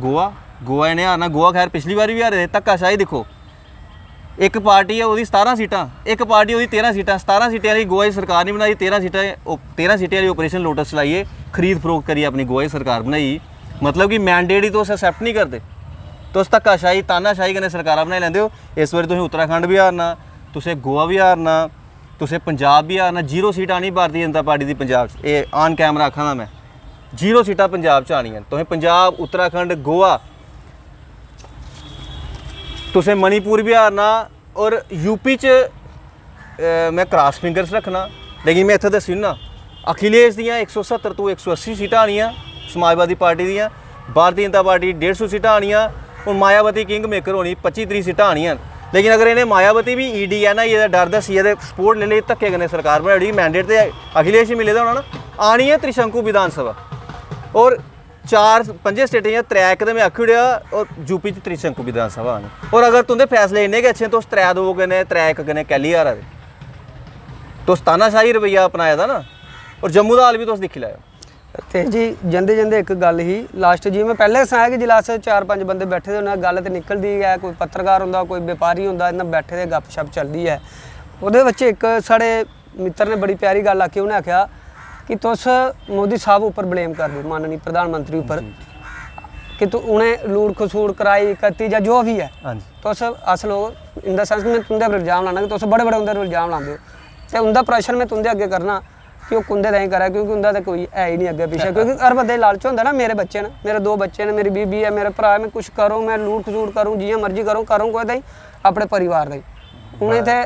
ਗੋਆ ਨੇ ਹਾਰਨਾ ਗੋਆ ਖੈਰ ਪਿਛਲੀ ਵਾਰੀ ਵੀ ਹਾਰੇ ਧੱਕਾਸ਼ਾਹੀ ਦੇਖੋ ਇੱਕ ਪਾਰਟੀ ਹੈ ਉਹਦੀ 17 ਸੀਟਾਂ ਇੱਕ ਪਾਰਟੀ ਉਹਦੀ 13 ਸੀਟਾਂ 17 ਸੀਟਾਂ ਵਾਲੀ ਗੋਆ ਦੀ ਸਰਕਾਰ ਨਹੀਂ ਬਣਾਈ 13 ਸੀਟਾਂ ਵਾਲੀ ਆਪਰੇਸ਼ਨ ਲੋਟਸ ਚਲਾਈਏ ਖਰੀਦ ਫਰੋਖਤ ਕਰੀ ਆਪਣੀ ਗੋਆ ਦੀ ਸਰਕਾਰ ਬਣਾਈ मतलब कि मैंडेट ही तो एक्सैप्ट नहीं करते तुस धक्काशाही तानाशाही कन्नै सरकारां बनाई लैंदे हो इस बारी तुसें उत्तराखंड भी हारना तुसें गोवा भी हारना तुसें पंजाब भी हारना 0 सीट आनी भारतीय जनता पार्टी की पंजाब च ये ऑन कैमरा आखा दा मैं 0 सीटां पंजाब च आनियां तुसें पंजाब उत्तराखंड गोवा तुसें मणिपुर भी हारना और यूपी च मैं क्रॉस फिंगर्स रखना लेकिन मैं इत्थे दस्सी ना अखिलेश दियां 170 तो 180 सीटां आनियां समाजवादी पार्टी दियां भारतीय जनता पार्टी 150 सीटां आनियां और मायावती किंग मेकर होनी 25-30 सीटां आनियां लेकिन अगर इन्हें मायावती भी ईडी है ना ये डर दसी ये सपोर्ट ले ली धक्के कन्नै सरकार बनाई मैंडेट तो अखिलेश ही मिले दा होना ना आनी है त्रिशंकु विधानसभा और 4-5 स्टेटें या 3 एक तो मैं आखी ओड़ेआ और यूपी च त्रिशंकु विधानसभा आनी और अगर तुंदे फैसले इन्ने गै अच्छे तुस 3-2 कन्नै 3-1 कन्नै कैली हारा दे तुस तानाशाही रवैया अपनाया दा ना और जम्मू दा हाल भी तुस दिक्खी लैओ ਤੇ ਜੀ ਜਾਂਦੇ ਜਾਂਦੇ ਇੱਕ ਗੱਲ ਹੀ ਲਾਸਟ ਜੀ ਮੈਂ ਪਹਿਲੇ ਸੁਣਾਇਆ ਕਿ ਜਿਲਾਸ 4-5 ਬੰਦੇ ਬੈਠੇ ਦੇ ਉਹਨਾਂ ਗੱਲ ਤੇ ਨਿਕਲਦੀ ਹੈ ਕੋਈ ਪੱਤਰਕਾਰ ਹੁੰਦਾ ਕੋਈ ਵਪਾਰੀ ਹੁੰਦਾ ਇਹਨਾਂ ਬੈਠੇ ਦੇ ਗੱਪਸ਼ਪ ਚੱਲਦੀ ਹੈ ਉਹਦੇ ਵਿੱਚ ਇੱਕ ਸਾਡੇ ਮਿੱਤਰ ਨੇ ਬੜੀ ਪਿਆਰੀ ਗੱਲ ਆਖੀ ਉਹਨੇ ਆਖਿਆ ਕਿ तुस मोदी साहब ऊपर ब्लेम कर दो माननीय प्रधानमंत्री ऊपर कि तू उन्हें लूट खसूड़ कराई करती या जो भी है तुस असल इन द सेंस में तुंदे पर इल्जाम लाना कि तुस बड़े बड़े उंदे इल्जाम लाते हो तो उनका प्रैशर में तुंदे अगे करना कि वो कुंदे नहीं करा क्योंकि उनका तो कोई है ही नहीं अगे पीछे क्योंकि हर बंदे लालच होंदा ना मेरे बच्चे ने मेरे 2 बच्चे ने मेरी बीबी है मेरे भरा मैं कुछ करूँ मैं लूट खसूड़ करूँ जियां मर्जी करूँ कोई नहीं अपने परिवार का उन्हें तो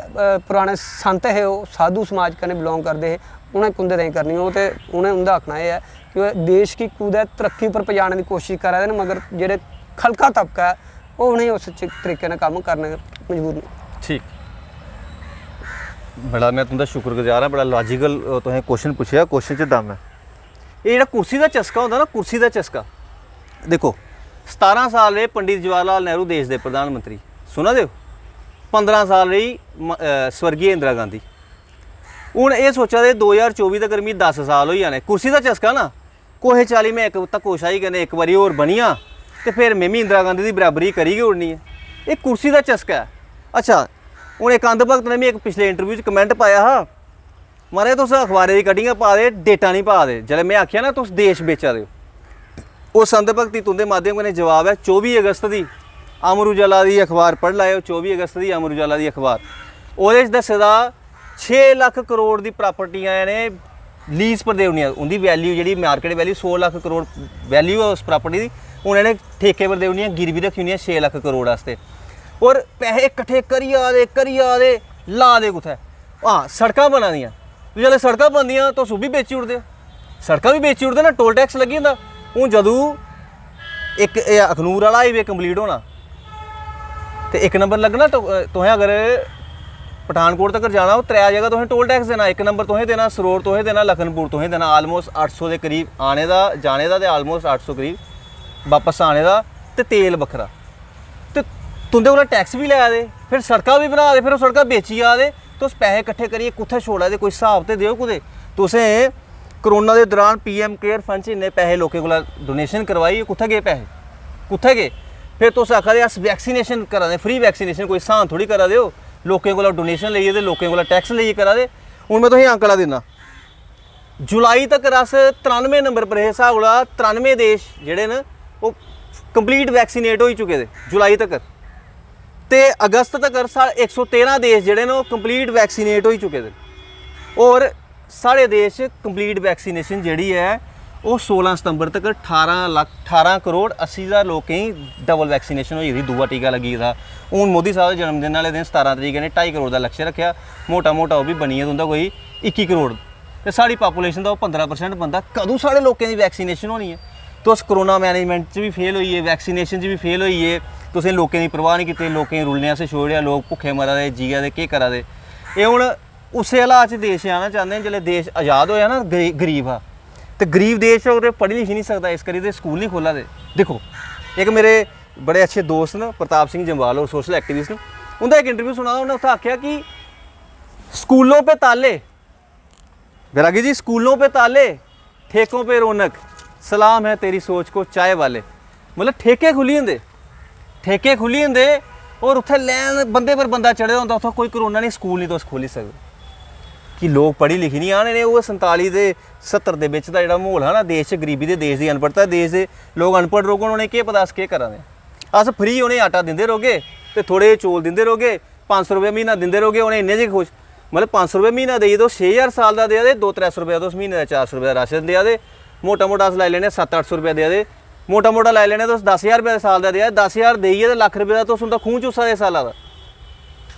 पुराने संत है वो साधु समाज कने बिलोंग करते हैं उन्हें कुंदे नहीं करनी वो तो उन्हें उनका आखना यह है कि वह देश की कूद तरक्की पर पजाने की कोशिश कर रहे हैं मगर जेडे खलका तबका है वो उन्हें उस तरीके ने काम करने मजबूर नहीं। ठीक बड़ा मैं तुंदा शुक्रगुजार हाँ बड़ा लॉजिकल तुसें क्वेश्चन पूछा क्वेश्चन च दम है ये जो कुर्सी का चस्का होंदा ना कुर्सी का चस्का देखो 17 साल रहे पंडित जवाहरलाल नेहरू देश के प्रधानमंत्री सुना दे 15 साल रही स्वर्गीय इंदिरा गांधी हूँ ये सोचा दे 2024 तक मिगी 10 साल हो जाने कुर्सी का चस्का ना कोहे 40 में एक धक्कोशाही कन्नै एक बारी होर बनिया तो फिर मैं भी इंदिरा गांधी की बराबरी करी गै उड़नी है ये कुर्सी का चस्का है। अच्छा हूँ एक अंध भगत ने भी एक पिछले इंटरव्यू कमेंट पाया हा मारे तुस अखबारे की कटिंग पा दे डेटा नहीं पा दे जिसलै मैं आख्या ना तुस देश बेचा दे उस अंध भगती तुंदे माध्यम कन्नै जवाब है 24 अगस्त की अमर उजाला की अखबार पढ़ लाओ 24 अगस्त की अमर उजाला की अखबार वो दस्से दा 6 लाख करोड़ की प्रापर्टियां ने लीज पर देनियां उनकी वैल्यू जी market value 100 lakh crore value है उस प्रापर्टी की उन्होंने ठेके पर देनियां गिरवी रखी होनी 6 लाख करोड़ वास्ते और पैसे कट्ठे करी आ दे ला दे कुत्थै हाँ सड़कां बना दियां जिसलै सड़कां बनदियां तुस ओह् बी बेची ओड़दे सड़कां भी बेची ओड़दे ना टोल टैक्स लगी जंदा हूँ जदूं एक अखनूर वाला हाईवे कंप्लीट होना तो 1 नंबर लगना तुसें अगर पठानकोट तक जाना हो 3 जगह तुसें टोल टैक्स देना 1 नंबर तुसें देना सरोड़ तुसें देना लखनपुर तुसें देना आलमोस्ट 800 के करीब आने का जाने का तो आलमोस्ट 800 करीब वापस आने का तो तेल बखरा तो तुंदे कोला टैक्स भी लै दे फिर सड़कां भी बना दे फिर सड़कां बेची आ दे तुस पैसे कट्ठे करिए कुत्थै छोड़ा दे कोई हिसाब तो देओ कुदै तुसें करोना के दौरान PM केयर फंड च इन्ने पैसे लोकें कोला डोनेशन करवाई कुत्थै गे पैसे कुत्थै गे फिर तुस आखा दे अस वैक्सीनेशन करा दे फ्री वैक्सीनेशन कोई स्हान थोड़ी करा दे हो लोकें कोला डोनेशन लेइयै ते लोकें कोला टैक्स लेइयै करा दे हूँ मैं तुसेंगी आंकड़ा दिन्ना जुलाई तक अस 93 नंबर पर हे स्हाब कोला 93 देश जेह्ड़े न ओह् कंप्लीट वैक्सीनेट होई चुके दे जुलाई तक ते अगस्त तक 113 देश जेह्ड़े न ओह् कंप्लीट वैक्सीनेट होई चुके दे और साढ़े देश कंप्लीट वैक्सीनेशन जेह्ड़ी है ਉਹ 16 ਸਤੰਬਰ ਤੱਕ 18 ਕਰੋੜ 80 ਹਜ਼ਾਰ ਲੋकें ही डबल वैक्सीनेशन होई दी, दूआ टीका लगी दा। हूँ मोदी साहब के जन्मदिन वाले दिन 17 तरीक ने 2.5 करोड़ का लक्ष्य रखा, मोटा मोटा वो भी बनी है उनका कोई 21 करोड़, तो साड़ी पापूलेशन का 15% बंदा कदों साढ़े लोगों की वैक्सीनेशन होनी है। तुस कोरोना मैनेजमेंट च भी फेल होई है, वैक्सीनेशन च भी फेल होई है, तुसें लोगों की परवाह नहीं की, लोगों रुलने से छोड़िया, लोग भुखे मरा दे, जिया दे, केह् करा दे। ये हुण उस हालात च देश आना चाहते हैं जिसले देश आज़ाद होया ना, गरीब हा, तो गरीब देश होर पढ़ी लिखी नहीं सकता, इस करियै स्कूल नहीं खोला दे। देखो एक मेरे बड़े अच्छे दोस्त न प्रताप सिंह जम्वाल और सोशल एक्टिविस्ट न, उनका एक इंटरव्यू सुना, उन्हें उत्थे आख्या कि स्कूलों पे ताले, बैरागी जी स्कूलों पे ताले, ठेकों पे रौनक, सलाम है तेरी सोच को चाय वाले। मतलब ठेके खुली होंदे, ठेके खुली होंदे और उत्थे लैन बंदे पर बंदा चढ़े होंदा, उत्थे कोई करोना नहीं, स्कूल नहीं तुस खोली सकदे। कि लोग पढ़ी लिखी नहीं आने ने, वो 47 ते 70 दे बिच दा जेह्ड़ा माहौल है ना देश च, गरीबी दे देश दी अनपढ़ता देश दे लोग अनपढ़ लोग, उन्होंने केह् पता अस केह् करा दे। अस फ्री उनें आटा दिंदे रौह्गे ते थोड़े चौल दिंदे रौह्गे, 500 रुपये महीना दिंदे रौह्गे, उनें इन्ने जे खुश। मतलब 500 रुपये महीना देइयै तुस 6000 साल का देआ दे, 200-300 रुपया तुस महीने का 400 रुपये का राशन देआ दे, मोटा मोटा अस लाई लैने 700-800 रुपया देआ दे, मोटा मोटा लाई लैने तुस 10,000 रुपये साल का देआ, 10,000 देइयै ते लक्ख रुपये का तुस उंदा खून चूसा दे साला दा।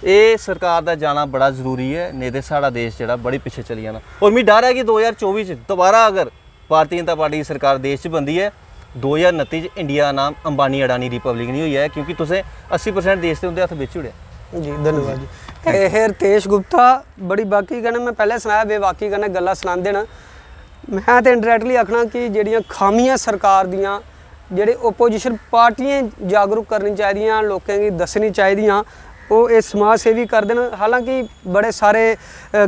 ये सरकार का जाना बड़ा जरूरी है, नहीं तो साड़ा देश जो बड़ी पिछे चली जाना। और मैं डर है कि 2024 दोबारा अगर भारतीय जनता पार्टी की सरकार देश च बनती है, 2029 इंडिया नाम अंबानी अडानी रिपब्लिक नहीं हुई है, क्योंकि तुसें 80% देश उनके हथ बेच छुड़िया। जी धन्यवाद जी। ਇਹ ਰਿਤੇਸ਼ ਗੁਪਤਾ बड़ी बाकी कहना, मैं पहले सुनाया बेबाकी कहना गल्लां सुनाते ना, मैं तो इंडायरैक्टली आखना कि ਜਿਹੜੀਆਂ खामियां सरकार दियां, ਜਿਹੜੇ ओपोजिशन पार्टियां जागरूक करनी चाहिए, लोगों की दसनी चाहिए, वो ये समाज सेवी कर देन। हालांकि बड़े सारे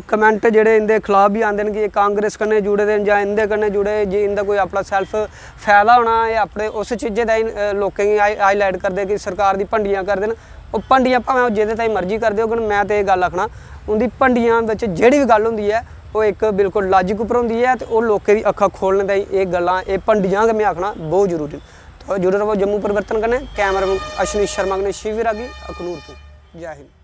कमेंट जेह्ड़े इंदे खिलाफ भी आते हैं कि कांग्रेस कन्नै जुड़े दे जां इंदे कन्नै जुड़े, जे इंदा कोई अपना सैल्फ फायदा होना, ये अपने उस चीज़े दा लोकें गी हाईलाइट करदे कि सरकार दी भंडियां करदे न। ओह् भंडियां भावें जेह्दे ताईं मर्जी करदे होगन, मैं तो ये गल आखना उंदी भंडियां बिच जेह्ड़ी भी गल हुंदी है वो एक बिल्कुल लॉजिक उप्पर हुंदी है, ते ओह् लोकें दी अक्खां खोलने ताईं ये गल्लां, ये भंडियां गै मैं आखना बहुत जरूरी। तो जुड़े रहो जम्मू परिवर्तन कन्नै। कैमरा अश्विनी शर्मा कन्नै शिव विरागी अखनूर तो। जय हिंद।